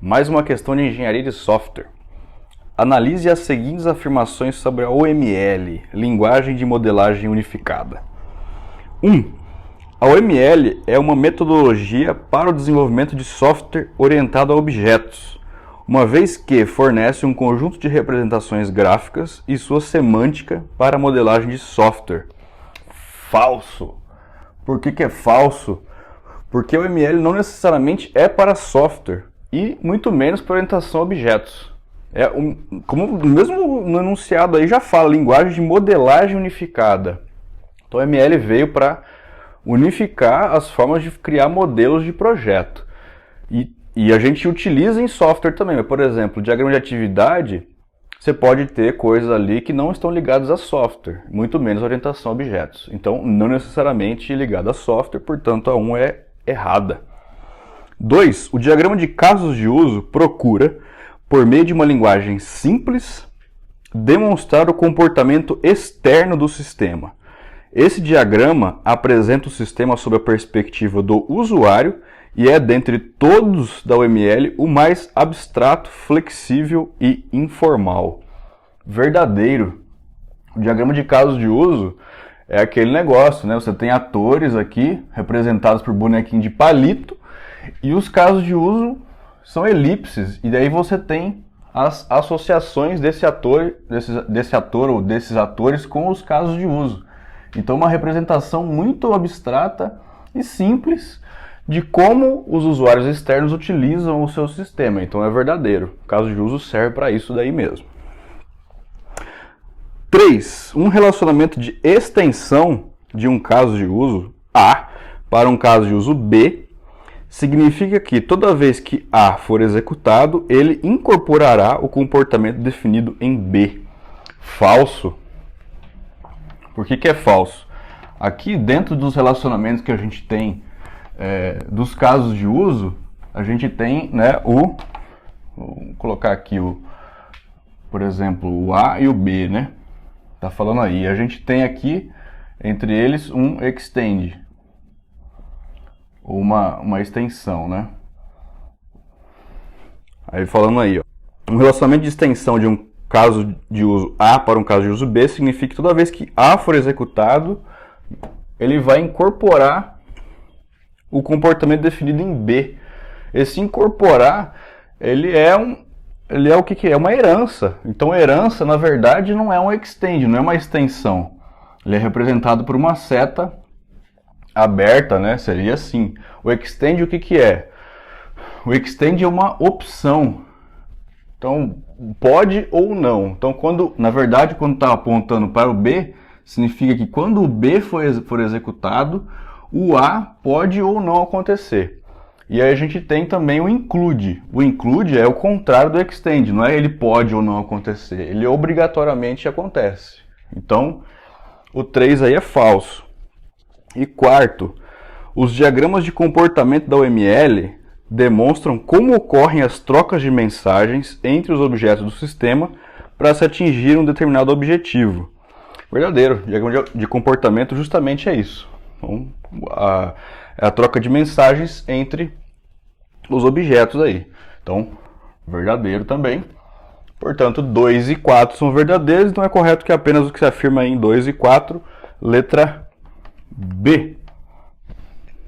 Mais uma questão de engenharia de software. Analise as seguintes afirmações sobre a OML, Linguagem de Modelagem Unificada. 1. A OML é uma metodologia para o desenvolvimento de software orientado a objetos, uma vez que fornece um conjunto de representações gráficas e sua semântica para a modelagem de software. Falso. Por que é falso? Porque a OML não necessariamente é para software e muito menos para orientação a objetos. Como mesmo no enunciado aí já fala, linguagem de modelagem unificada. Então a OML veio para unificar as formas de criar modelos de projeto. E a gente utiliza em software também. Por exemplo, diagrama de atividade, você pode ter coisas ali que não estão ligadas a software, muito menos orientação a objetos. Então, não necessariamente ligado a software, portanto, a 1 é errada. 2. O diagrama de casos de uso procura, por meio de uma linguagem simples, demonstrar o comportamento externo do sistema. Esse diagrama apresenta o sistema sob a perspectiva do usuário e é, dentre todos da OML, o mais abstrato, flexível e informal. Verdadeiro. O diagrama de casos de uso é aquele negócio, né? Você tem atores aqui, representados por bonequinho de palito, e os casos de uso são elipses, e daí você tem as associações desse ator ou desses atores com os casos de uso. Então, uma representação muito abstrata e simples de como os usuários externos utilizam o seu sistema. Então, é verdadeiro. O caso de uso serve para isso daí mesmo. 3. Um relacionamento de extensão de um caso de uso A para um caso de uso B significa que toda vez que A for executado, ele incorporará o comportamento definido em B. Falso. Por que é falso? Aqui, dentro dos relacionamentos que a gente tem, dos casos de uso, a gente tem, né, vou colocar aqui, por exemplo, o A e o B, né? Tá falando aí. A gente tem aqui, entre eles, um extend, uma extensão, né? Aí falando aí, ó, um relacionamento de extensão de um caso de uso A para um caso de uso B significa que toda vez que A for executado, ele vai incorporar o comportamento definido em B. Esse incorporar, ele é o que é? Uma herança. Então, herança, na verdade, não é um extend, não é uma extensão. Ele é representado por uma seta aberta, né? Seria assim. O extend, o que é? O extend é uma opção. Então, pode ou não. Então, na verdade, quando está apontando para o B, significa que quando o B for executado, o A pode ou não acontecer. E aí a gente tem também o include. O include é o contrário do extend, não é ele pode ou não acontecer, ele obrigatoriamente acontece. Então, o 3 aí é falso. E quarto, os diagramas de comportamento da OML demonstram como ocorrem as trocas de mensagens entre os objetos do sistema para se atingir um determinado objetivo. Verdadeiro, diagrama de comportamento justamente é isso. Então, a troca de mensagens entre os objetos aí. Então, verdadeiro também. Portanto, 2 e 4 são verdadeiros, então é correto que apenas o que se afirma em 2 e 4, letra B.